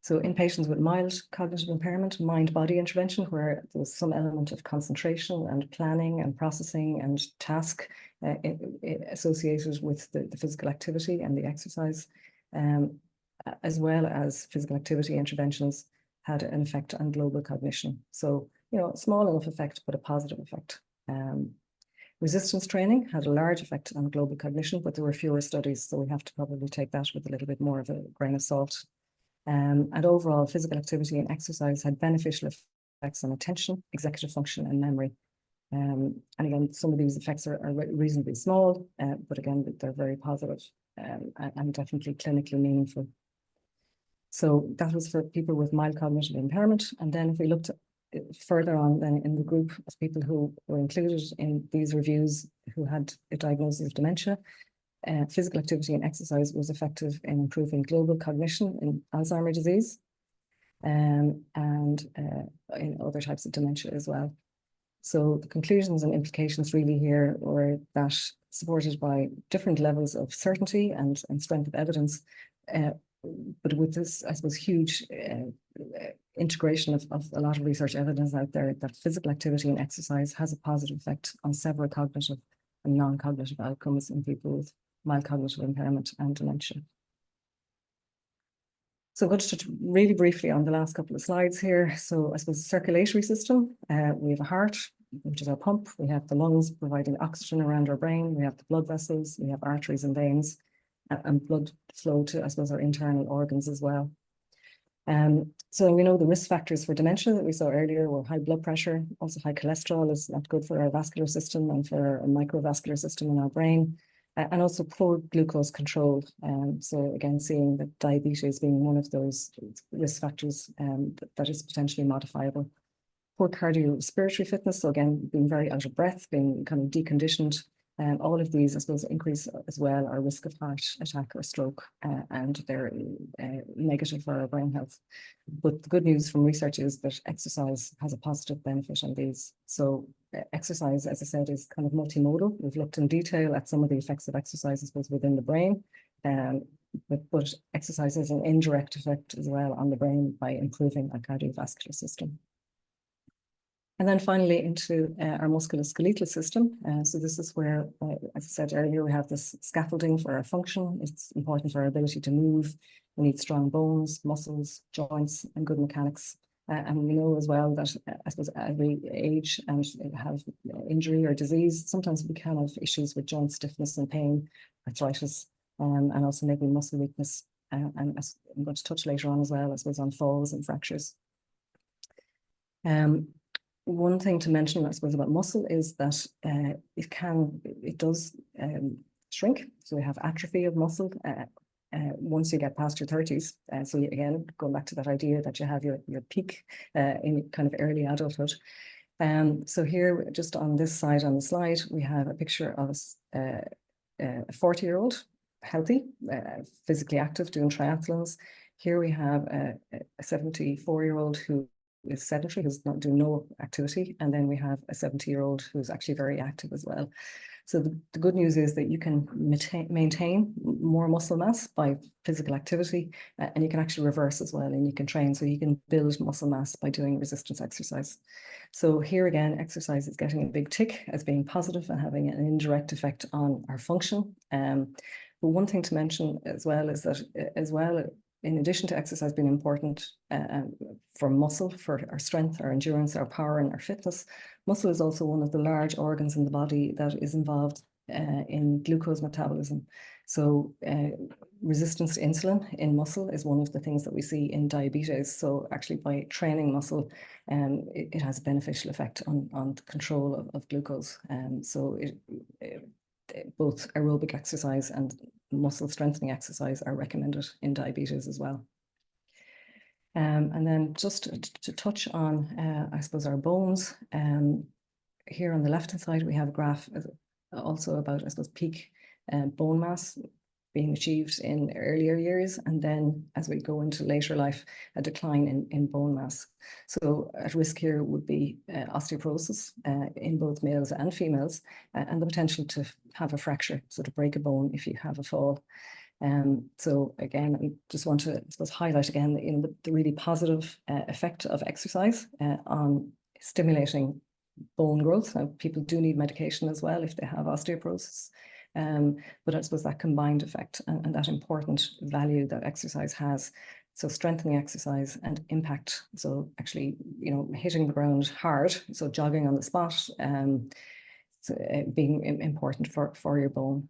So in patients with mild cognitive impairment, mind-body intervention, where there was some element of concentration and planning and processing and task associated with the physical activity and the exercise, as well as physical activity interventions, had an effect on global cognition. So, you know, small enough effect, but a positive effect. Resistance training had a large effect on global cognition, but there were fewer studies, so we have to probably take that with a little bit more of a grain of salt. And overall, physical activity and exercise had beneficial effects on attention, executive function, and memory. And again, some of these effects are reasonably small, but again, they're very positive, and definitely clinically meaningful. So that was for people with mild cognitive impairment. And then if we looked further on then in the group of people who were included in these reviews who had a diagnosis of dementia, physical activity and exercise was effective in improving global cognition in Alzheimer's disease, and in other types of dementia as well. So the conclusions and implications really here were that, supported by different levels of certainty and strength of evidence, but with this, I suppose, huge integration of a lot of research evidence out there, that physical activity and exercise has a positive effect on several cognitive and non-cognitive outcomes in people with mild cognitive impairment and dementia. So I'm going to touch really briefly on the last couple of slides here. So I suppose the circulatory system, we have a heart, which is our pump. We have the lungs providing oxygen around our brain. We have the blood vessels, we have arteries and veins, and blood flow to, I suppose, our internal organs as well. So we know the risk factors for dementia that we saw earlier were high blood pressure, also high cholesterol is not good for our vascular system and for our microvascular system in our brain, and also poor glucose control. So again, seeing that diabetes being one of those risk factors that is potentially modifiable. Poor cardiorespiratory fitness, so again, being very out of breath, being kind of deconditioned. All of these, I suppose, increase as well our risk of heart attack or stroke, and they're negative for our brain health. But the good news from research is that exercise has a positive benefit on these. So exercise, as I said, is kind of multimodal. We've looked in detail at some of the effects of exercise, I suppose, within the brain, but exercise has an indirect effect as well on the brain by improving our cardiovascular system. And then finally into our musculoskeletal system. So this is where, as I said earlier, we have this scaffolding for our function. It's important for our ability to move. We need strong bones, muscles, joints, and good mechanics. And we know as well that, I suppose, as we age and have injury or disease, sometimes we can have issues with joint stiffness and pain, arthritis, and also maybe muscle weakness. And as I'm going to touch later on as well, I suppose, on falls and fractures. One thing to mention, I suppose, about muscle is that it does shrink. So we have atrophy of muscle once you get past your 30s. So again, going back to that idea that you have your peak in kind of early adulthood. So here, just on this side on the slide, we have a picture of a 40-year-old, healthy, physically active, doing triathlons. Here we have a 74-year-old who is sedentary, who's not doing no activity, and then we have a 70-year-old who's actually very active as well. So the good news is that you can maintain more muscle mass by physical activity, and you can actually reverse as well, and you can train. So you can build muscle mass by doing resistance exercise. So here again, exercise is getting a big tick as being positive and having an indirect effect on our function. But one thing to mention as well is that in addition to exercise being important for muscle, for our strength, our endurance, our power, and our fitness, muscle is also one of the large organs in the body that is involved in glucose metabolism. So resistance to insulin in muscle is one of the things that we see in diabetes. So actually by training muscle, it has a beneficial effect on the control of glucose. So both aerobic exercise and muscle strengthening exercise are recommended in diabetes as well. And then just to touch on, I suppose, our bones. Here on the left-hand side, we have a graph also about, I suppose, peak bone mass being achieved in earlier years, and then as we go into later life, a decline in bone mass. So at risk here would be osteoporosis in both males and females, and the potential to have a fracture, so to break a bone if you have a fall. So again, I just want to, I suppose, highlight again the really positive effect of exercise on stimulating bone growth. Now, people do need medication as well if they have osteoporosis. But I suppose that combined effect and that important value that exercise has. So strengthening exercise and impact. So actually, hitting the ground hard, so jogging on the spot, being important for your bone.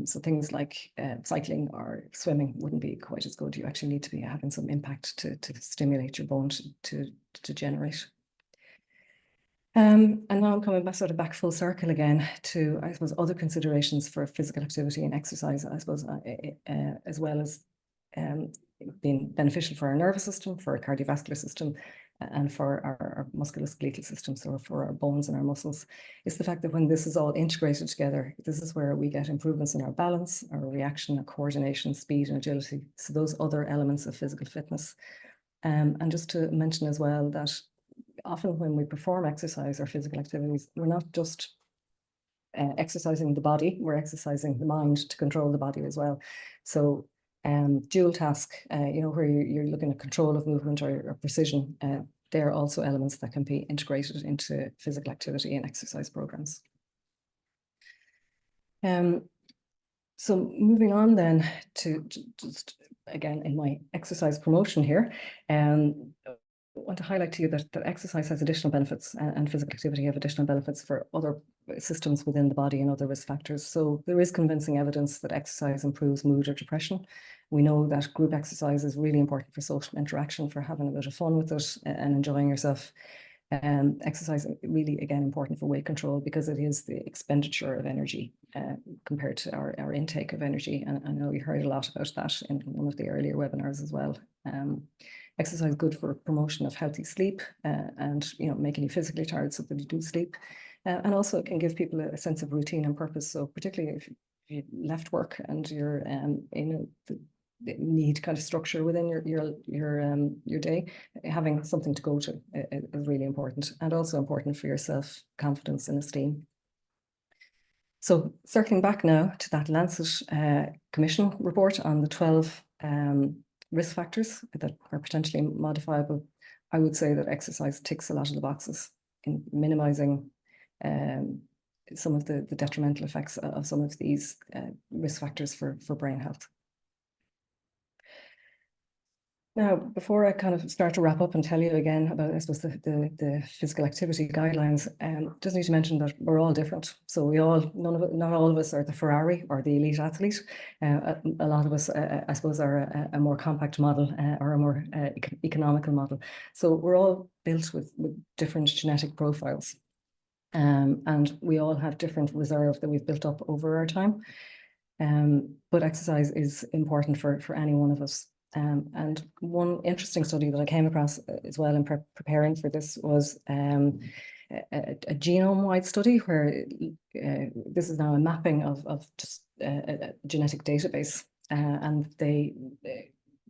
So things like cycling or swimming wouldn't be quite as good. You actually need to be having some impact to stimulate your bone to generate. And now I'm coming back full circle again to, I suppose, other considerations for physical activity and exercise, I suppose, as well as being beneficial for our nervous system, for our cardiovascular system, and for our musculoskeletal system, so for our bones and our muscles, is the fact that when this is all integrated together, this is where we get improvements in our balance, our reaction, our coordination, speed, and agility. So those other elements of physical fitness. And just to mention as well that often when we perform exercise or physical activities, we're not just exercising the body, we're exercising the mind to control the body as well. So dual task, where you're looking at control of movement or precision, they're also elements that can be integrated into physical activity and exercise programs. So moving on then to just, again, in my exercise promotion here, I want to highlight to you that exercise has additional benefits and physical activity have additional benefits for other systems within the body and other risk factors. So there is convincing evidence that exercise improves mood or depression. We know that group exercise is really important for social interaction, for having a bit of fun with it and enjoying yourself. Exercise really, again, important for weight control because it is the expenditure of energy compared to our intake of energy. And I know you heard a lot about that in one of the earlier webinars as well. Exercise is good for promotion of healthy sleep and making you physically tired so that you do sleep. And also it can give people a sense of routine and purpose. So particularly if you left work and you're in need kind of structure within your day, having something to go to is really important, and also important for your self-confidence and esteem. So circling back now to that Lancet Commission report on the 12 risk factors that are potentially modifiable, I would say that exercise ticks a lot of the boxes in minimizing some of the detrimental effects of some of these risk factors for brain health. Now, before I kind of start to wrap up and tell you again about, I suppose, the physical activity guidelines, just need to mention that we're all different. So not all of us are the Ferrari or the elite athlete. A lot of us, I suppose, are a more compact model or a more economical model. So we're all built with different genetic profiles. And we all have different reserve that we've built up over our time. But exercise is important for any one of us. And one interesting study that I came across as well in preparing for this was a genome-wide study where this is now a mapping of just a genetic database. And they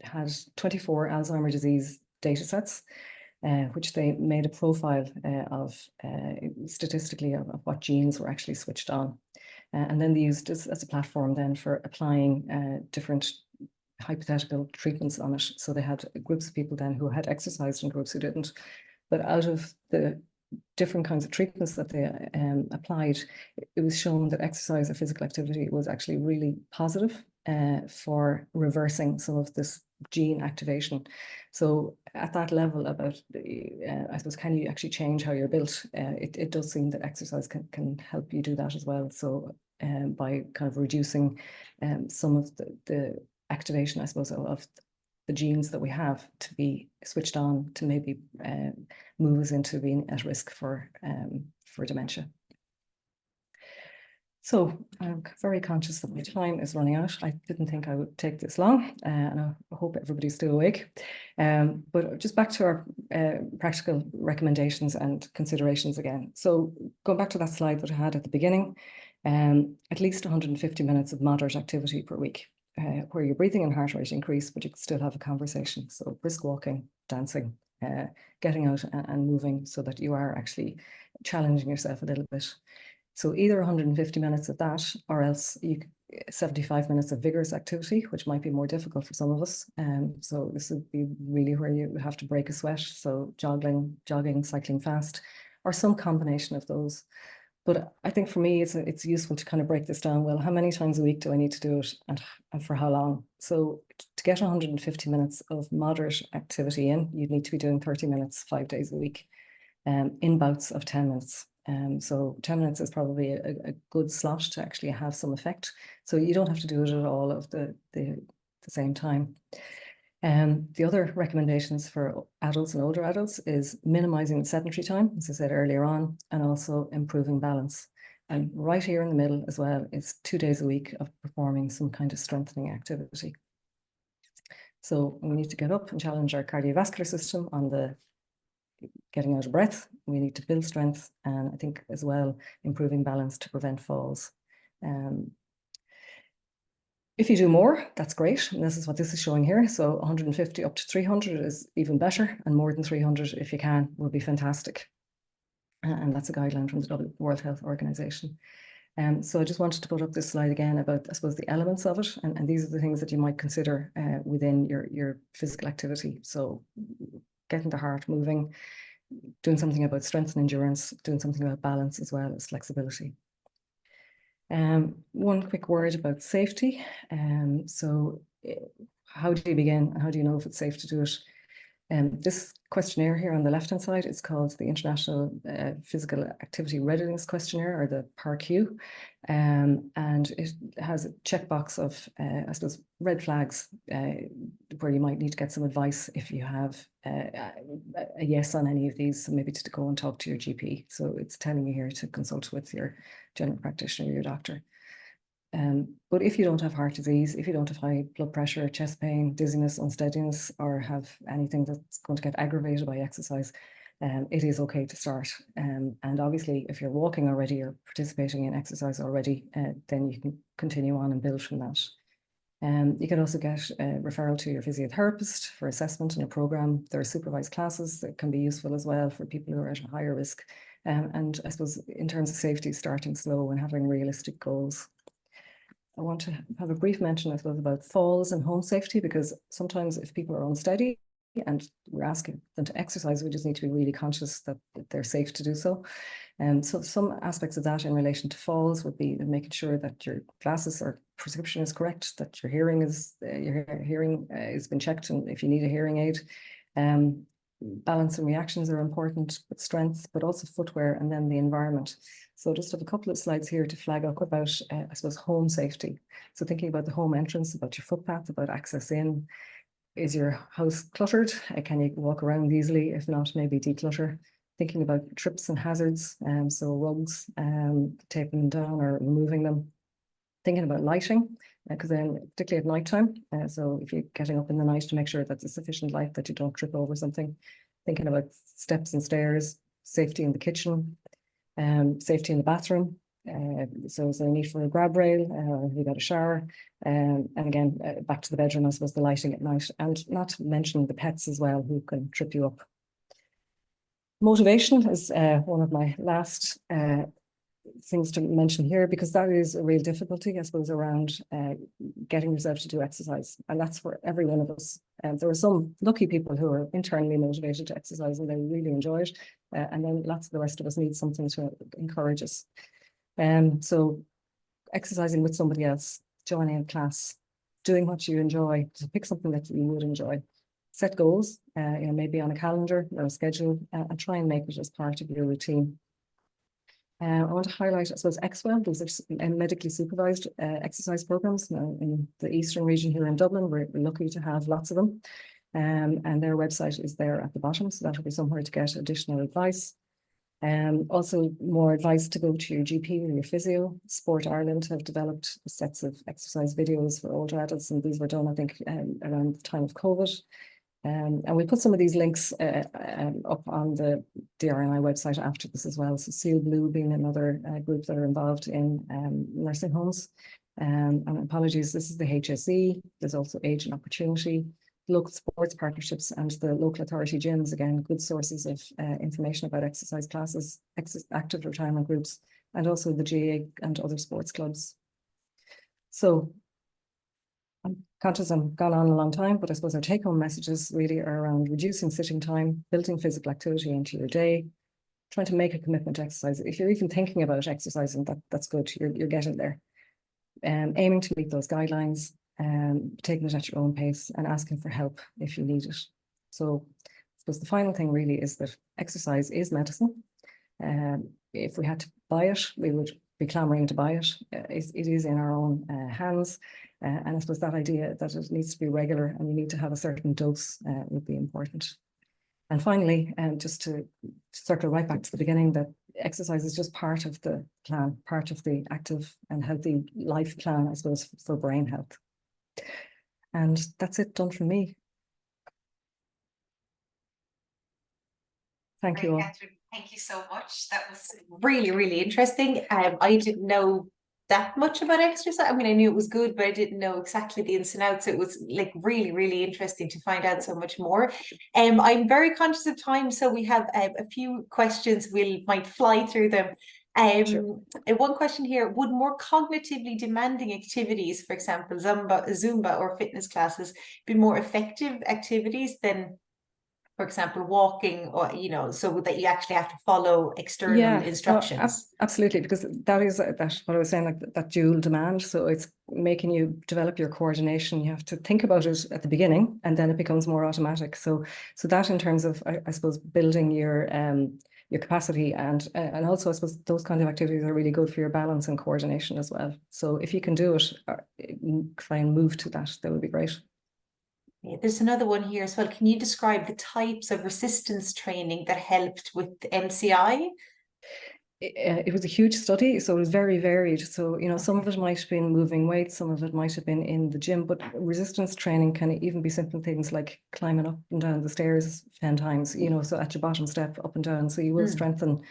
had 24 Alzheimer's disease data sets, which they made a profile of statistically of what genes were actually switched on. And then they used this as a platform then for applying different hypothetical treatments on it. So they had groups of people then who had exercised and groups who didn't. But out of the different kinds of treatments that they applied, it was shown that exercise or physical activity was actually really positive for reversing some of this gene activation. So at that level about, I suppose, can you actually change how you're built? It does seem that exercise can help you do that as well. So by kind of reducing some of the activation, I suppose, of the genes that we have to be switched on to maybe move us into being at risk for dementia. So I'm very conscious that my time is running out. I didn't think I would take this long, and I hope everybody's still awake. But just back to our practical recommendations and considerations again. So going back to that slide that I had at the beginning, at least 150 minutes of moderate activity per week, where your breathing and heart rate increase, but you can still have a conversation. So brisk walking, dancing, getting out and moving so that you are actually challenging yourself a little bit. So either 150 minutes of that, or else 75 minutes of vigorous activity, which might be more difficult for some of us. So this would be really where you have to break a sweat. So jogging, cycling fast, or some combination of those. But I think for me, it's useful to kind of break this down. Well, how many times a week do I need to do it, and for how long? So to get 150 minutes of moderate activity in, you'd need to be doing 30 minutes, 5 days a week, in bouts of 10 minutes. So 10 minutes is probably a good slot to actually have some effect. So you don't have to do it at all of the same time. The other recommendations for adults and older adults is minimizing the sedentary time, as I said earlier on, and also improving balance. And right here in the middle as well is 2 days a week of performing some kind of strengthening activity. So we need to get up and challenge our cardiovascular system on the getting out of breath. We need to build strength, and I think as well improving balance to prevent falls. If you do more, that's great. And this is what this is showing here. So 150 up to 300 is even better, and more than 300 if you can will be fantastic. And that's a guideline from the World Health Organization. So I just wanted to put up this slide again about, I suppose, the elements of it. And these are the things that you might consider within your physical activity. So getting the heart moving, doing something about strength and endurance, doing something about balance as well as flexibility. One quick word about safety. So how do you begin? How do you know if it's safe to do it? This questionnaire here on the left-hand side is called the International Physical Activity Readiness Questionnaire, or the PARQ. And it has a checkbox of, I suppose, red flags where you might need to get some advice if you have a yes on any of these, so maybe to go and talk to your GP. So it's telling you here to consult with your general practitioner, your doctor. But if you don't have heart disease, if you don't have high blood pressure, chest pain, dizziness, unsteadiness, or have anything that's going to get aggravated by exercise, it is okay to start. And obviously, if you're walking already or participating in exercise already, then you can continue on and build from that. You can also get a referral to your physiotherapist for assessment in a program. There are supervised classes that can be useful as well for people who are at a higher risk. And I suppose in terms of safety, starting slow and having realistic goals. I want to have a brief mention, I suppose, about falls and home safety, because sometimes if people are unsteady and we're asking them to exercise, we just need to be really conscious that they're safe to do so. So some aspects of that in relation to falls would be making sure that your glasses or prescription is correct, that your hearing is has been checked, and if you need a hearing aid. Balance and reactions are important, but strength, but also footwear, and then the environment. So just have a couple of slides here to flag up about, I suppose, home safety. So thinking about the home entrance, about your footpath, about access in. Is your house cluttered? Can you walk around easily? If not, maybe declutter. Thinking about trips and hazards, so rugs, taping them down or removing them. Thinking about lighting, because then particularly at nighttime, so if you're getting up in the night, to make sure that there's sufficient light that you don't trip over something. Thinking about steps and stairs, safety in the kitchen, safety in the bathroom. So is there a need for a grab rail? Have you got a shower? And again, back to the bedroom, I suppose, the lighting at night, and not to mention the pets as well, who can trip you up. Motivation is one of my last things to mention here, because that is a real difficulty, I suppose, around getting yourself to do exercise, and that's for every one of us. There are some lucky people who are internally motivated to exercise and they really enjoy it, and then lots of the rest of us need something to encourage us. So exercising with somebody else, joining a class, doing what you enjoy, to pick something that you would enjoy. Set goals, maybe on a calendar or a schedule, and try and make it as part of your routine. I want to highlight, I suppose, XWELL. These are medically supervised exercise programs. Now, in the eastern region here in Dublin, we're lucky to have lots of them. And their website is there at the bottom, so that'll be somewhere to get additional advice. Also, more advice to go to your GP or your physio. Sport Ireland have developed sets of exercise videos for older adults, and these were done, I think, around the time of COVID. And we'll put some of these links up on the DRNI website after this as well. So Seal Blue being another group that are involved in nursing homes. And apologies, this is the HSE. There's also Age and Opportunity, local sports partnerships, and the local authority gyms. Again, good sources of information about exercise classes, active retirement groups, and also the GAA and other sports clubs. So I'm conscious I'm gone on a long time, but I suppose our take-home messages really are around reducing sitting time, building physical activity into your day, trying to make a commitment to exercise. If you're even thinking about exercising, that's good. You're getting there. Aiming to meet those guidelines, taking it at your own pace, and asking for help if you need it. So I suppose the final thing really is that exercise is medicine. If we had to buy it, we would be clamoring to buy it. It is in our own hands. And I suppose that idea that it needs to be regular and you need to have a certain dose would be important. And finally, just to circle right back to the beginning, that exercise is just part of the plan, part of the active and healthy life plan, I suppose, for brain health. And that's it done from me. Thank you all. Catherine, thank you so much. That was really, really interesting. I didn't know that much about exercise. I mean, I knew it was good, but I didn't know exactly the ins and outs. It was like really, really interesting to find out so much more. I'm very conscious of time, so we have a few questions. We might fly through them. Sure. One question here: would more cognitively demanding activities, for example, Zumba or fitness classes, be more effective activities than, for example, walking, or, you know, so that you actually have to follow external instructions? Absolutely, because that is that's what I was saying, like that dual demand. So it's making you develop your coordination. You have to think about it at the beginning, and then it becomes more automatic. So that in terms of, I suppose, building your capacity, and also I suppose those kind of activities are really good for your balance and coordination as well. So if you can do it, try and move to that. That would be great. There's another one here as well. Can you describe the types of resistance training that helped with MCI? It was a huge study, so it was very varied. So, you know, some of it might have been moving weights, some of it might have been in the gym, but resistance training can even be simple things like climbing up and down the stairs 10 times, you know, so at your bottom step up and down. So you will strengthen.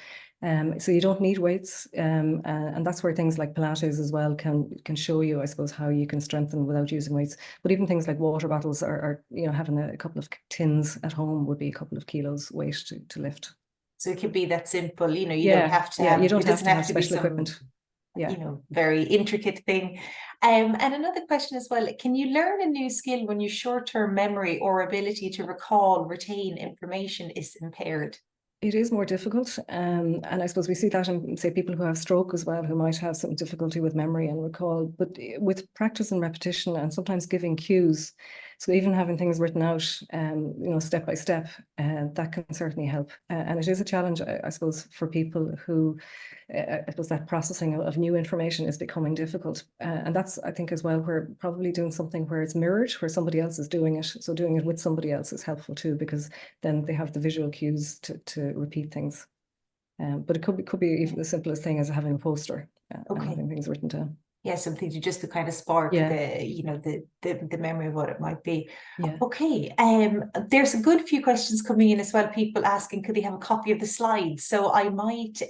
So you don't need weights. And that's where things like Pilates as well can show you, I suppose, how you can strengthen without using weights. But even things like water bottles are you know, having a couple of tins at home would be a couple of kilos weight to lift. So it could be that simple, you know, you don't have to have, you don't it doesn't have to be special some, equipment. you know, very intricate thing. And another question as well, can you learn a new skill when your short-term memory or ability to recall, retain information is impaired? It is more difficult. And I suppose we see that in, say, people who have stroke as well, who might have some difficulty with memory and recall. But with practice and repetition, and sometimes giving cues, so even having things written out, you know, step by step, that can certainly help. And it is a challenge, I suppose, for people who, I suppose, that processing of new information is becoming difficult. And that's, I think, as well, we're probably doing something where it's mirrored, where somebody else is doing it. So doing it with somebody else is helpful too, because then they have the visual cues to repeat things. But it could be even the simplest thing as having a poster and having things written down. Yeah, something to kind of spark the, you know, the memory of what it might be. Yeah. Okay. There's a good few questions coming in as well. People asking, could they have a copy of the slides? So I might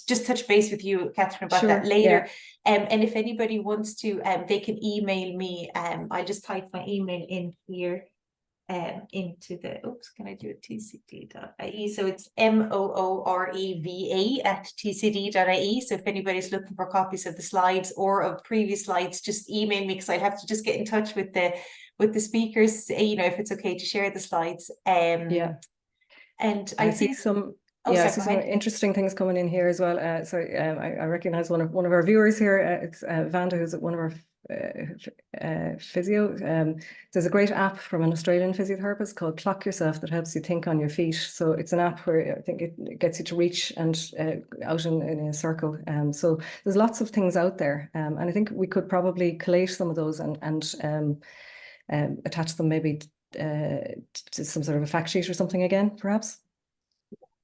just touch base with you, Catherine, about that later. And if anybody wants to, they can email me. I'll just type my email in here. Into the, oops, can I do it, tcd.ie? So it's mooreva@tcd.ie. So if anybody's looking for copies of the slides or of previous slides, just email me, because I'd have to just get in touch with the speakers, you know, if it's okay to share the slides. And I see think some. sorry, I see some interesting things coming in here as well. I recognize one of our viewers here. It's Vanda, who's one of our physio. There's a great app from an Australian physiotherapist called Clock Yourself that helps you think on your feet. So it's an app where I think it gets you to reach and out in a circle. So there's lots of things out there, and I think we could probably collate some of those and attach them maybe to some sort of a fact sheet or something again, perhaps.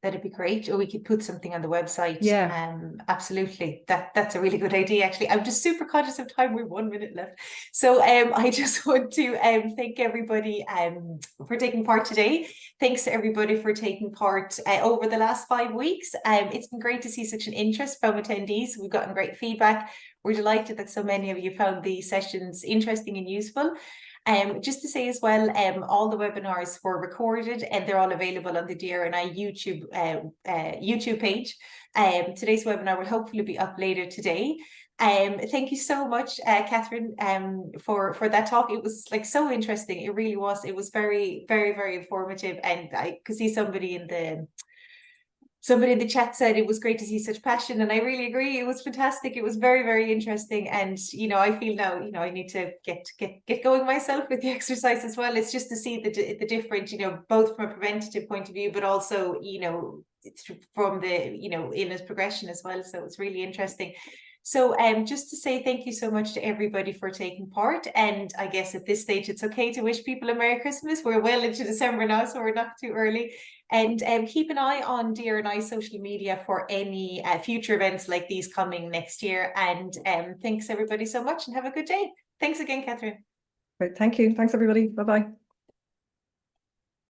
That'd be great. Or we could put something on the website. Yeah. Absolutely. That's a really good idea, actually. I'm just super conscious of time. We're 1 minute left. So I just want to thank everybody for taking part today. Thanks to everybody for taking part over the last 5 weeks. It's been great to see such an interest from attendees. We've gotten great feedback. We're delighted that so many of you found the sessions interesting and useful. Just to say as well, all the webinars were recorded and they're all available on the DRNI YouTube page. Today's webinar will hopefully be up later today. Thank you so much, Catherine, for that talk. It was like so interesting. It really was. It was very, very, very informative, and I could see somebody in the Somebody in the chat said it was great to see such passion, and I really agree. It was fantastic. It was very, very interesting. And I feel now, I need to get going myself with the exercise as well. It's just to see the different, both from a preventative point of view, but also, from the, illness progression as well. So it's really interesting. So just to say thank you so much to everybody for taking part. And I guess at this stage, it's okay to wish people a Merry Christmas. We're well into December now, so we're not too early. And keep an eye on DRNI social media for any future events like these coming next year. And thanks everybody so much, and have a good day. Thanks again, Catherine. Great, thank you. Thanks everybody. Bye-bye.